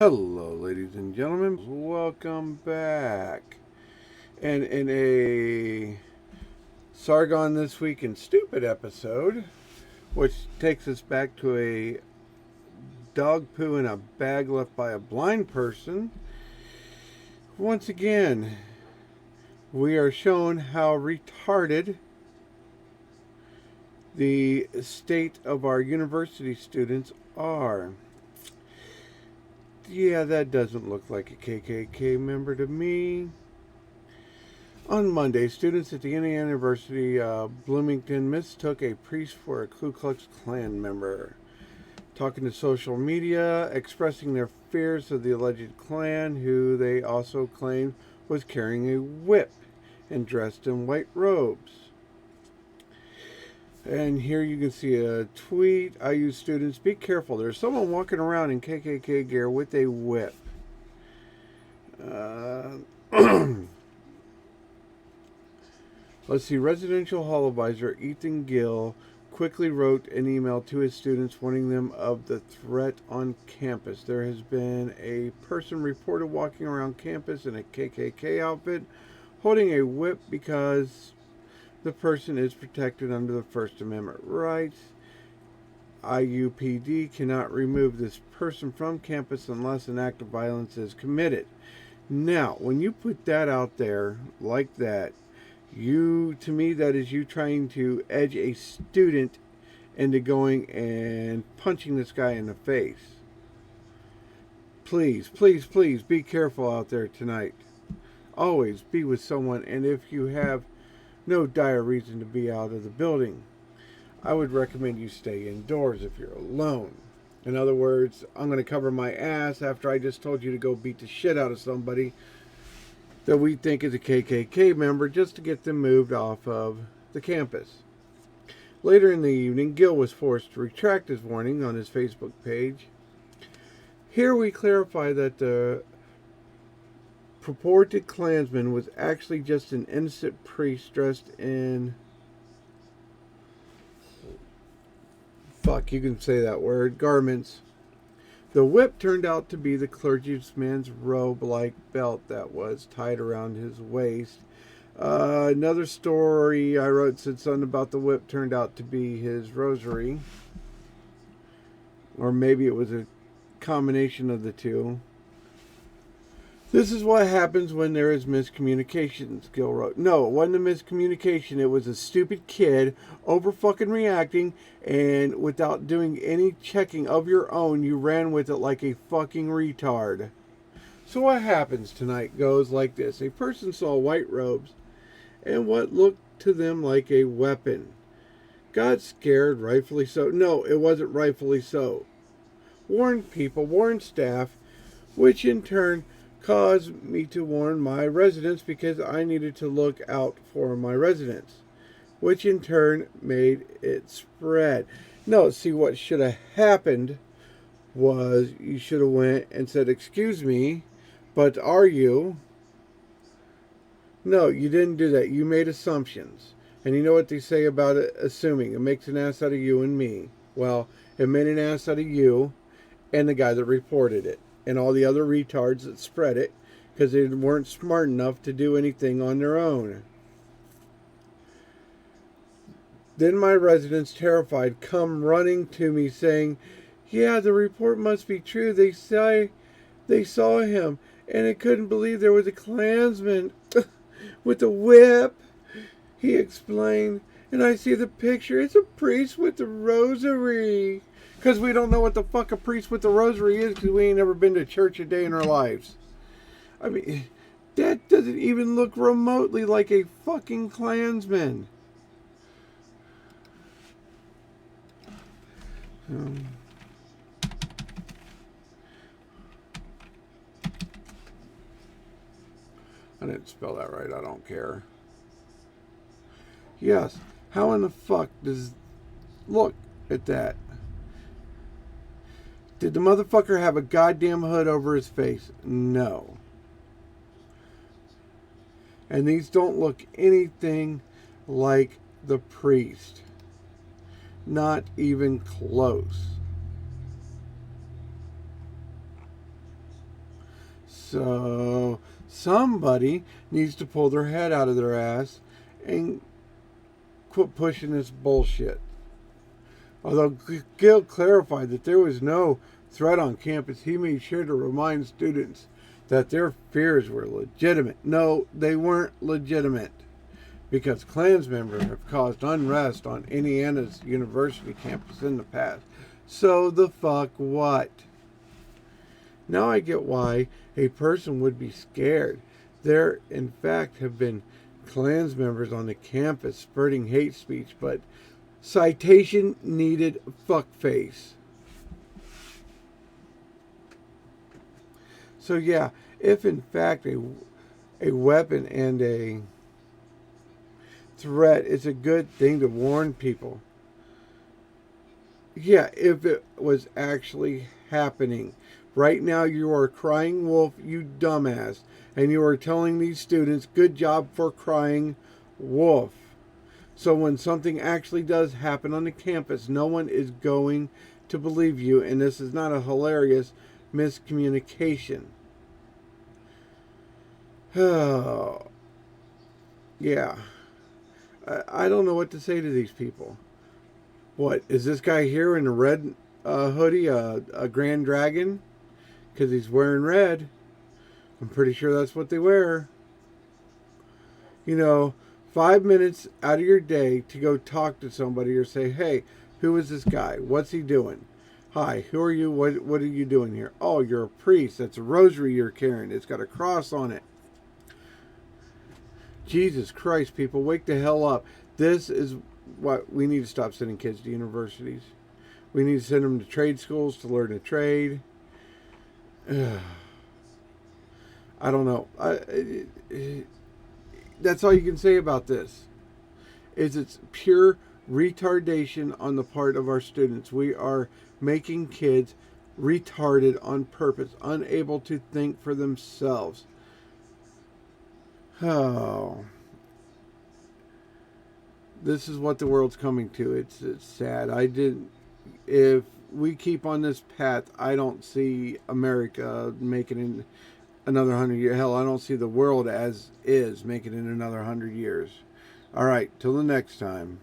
Hello, ladies and gentlemen. Welcome back. And in a Sargon This Week in Stupid episode, which takes us back to a dog poo in a bag left by a blind person, once again, we are shown how retarded the state of our university students are. Yeah, that doesn't look like a KKK member to me. On Monday, students at the Indiana University Bloomington mistook a priest for a Ku Klux Klan member. Talking to social media, expressing their fears of the alleged Klan, who they also claimed was carrying a whip and dressed in white robes. And here you can see a tweet. IU students, be careful. There's someone walking around in KKK gear with a whip. Let's see. Residential Hall advisor Ethan Gill quickly wrote an email to his students warning them of the threat on campus. There has been a person reported walking around campus in a KKK outfit holding a whip because the person is protected under the First Amendment rights. IUPD cannot remove this person from campus unless an act of violence is committed. Now, when you put that out there like that, to me, that is you trying to edge a student into going and punching this guy in the face. Please, please, please be careful out there tonight. Always be with someone, and if you have no dire reason to be out of the building, I would recommend you stay indoors if you're alone. In other words, I'm going to cover my ass after I just told you to go beat the shit out of somebody that we think is a KKK member just to get them moved off of the campus. Later in the evening, Gill was forced to retract his warning on his Facebook page. Here we clarify that the purported Klansman was actually just an innocent priest dressed in... you can say that word. Garments. The whip turned out to be the clergyman's robe-like belt that was tied around his waist. Another story I wrote said something about the whip turned out to be his rosary. Or maybe it was a combination of the two. This is what happens when there is miscommunications, Gill wrote. No, it wasn't a miscommunication. It was a stupid kid over fucking reacting, and without doing any checking of your own, you ran with it like a fucking retard. So what happens tonight goes like this. A person saw white robes and what looked to them like a weapon. Got scared, rightfully so. No, it wasn't rightfully so. Warned people, warned staff, which in turn caused me to warn my residents because I needed to look out for my residents, which in turn made it spread. No, see, what should have happened was you should have went and said, excuse me, but are you? No, you didn't do that. You made assumptions. And you know what they say about it, assuming. It makes an ass out of you and me. Well, it made an ass out of you and the guy that reported it, and all the other retards that spread it because they weren't smart enough to do anything on their own. Then my residents, terrified, come running to me saying, yeah, the report must be true. They say they saw him, and I couldn't believe there was a Klansman with a whip, he explained. And I see the picture. It's a priest with the rosary. Because we don't know what the fuck a priest with the rosary is because we ain't never been to church a day in our lives. I mean, that doesn't even look remotely like a fucking Klansman. I didn't spell that right. I don't care. Yes. How in the fuck does... Look at that. Did the motherfucker have a goddamn hood over his face? No. And these don't look anything like the priest. Not even close. So somebody needs to pull their head out of their ass and quit pushing this bullshit. Although Gil clarified that there was no threat on campus, he made sure to remind students that their fears were legitimate. No, they weren't legitimate, because Klan members have caused unrest on Indiana's university campus in the past. So the fuck what? Now I get why a person would be scared. There, in fact, have been Klan members on the campus spurting hate speech, but citation needed fuckface. So yeah, if in fact a weapon and a threat, it's a good thing to warn people. Yeah, if it was actually happening. Right now you are crying wolf, you dumbass. And you are telling these students, good job for crying wolf. So when something actually does happen on the campus, no one is going to believe you. And this is not a hilarious miscommunication. Oh, yeah. I don't know what to say to these people. What, is this guy here in a red hoodie a Grand Dragon? Because he's wearing red. I'm pretty sure that's what they wear. You know, 5 minutes out of your day to go talk to somebody or say, hey, who is this guy? What's he doing? Hi, who are you? What are you doing here? Oh, you're a priest. That's a rosary you're carrying. It's got a cross on it. Jesus Christ, people, wake the hell up. This is what we need to stop sending kids to universities. We need to send them to trade schools to learn a trade. I don't know. That's all you can say about this. It's pure retardation on the part of our students. We are making kids retarded on purpose, unable to think for themselves. Oh, this is what the world's coming to. It's sad. If we keep on this path, I don't see America making it another 100 years. Hell, I don't see the world as is making it another 100 years. All right, till the next time.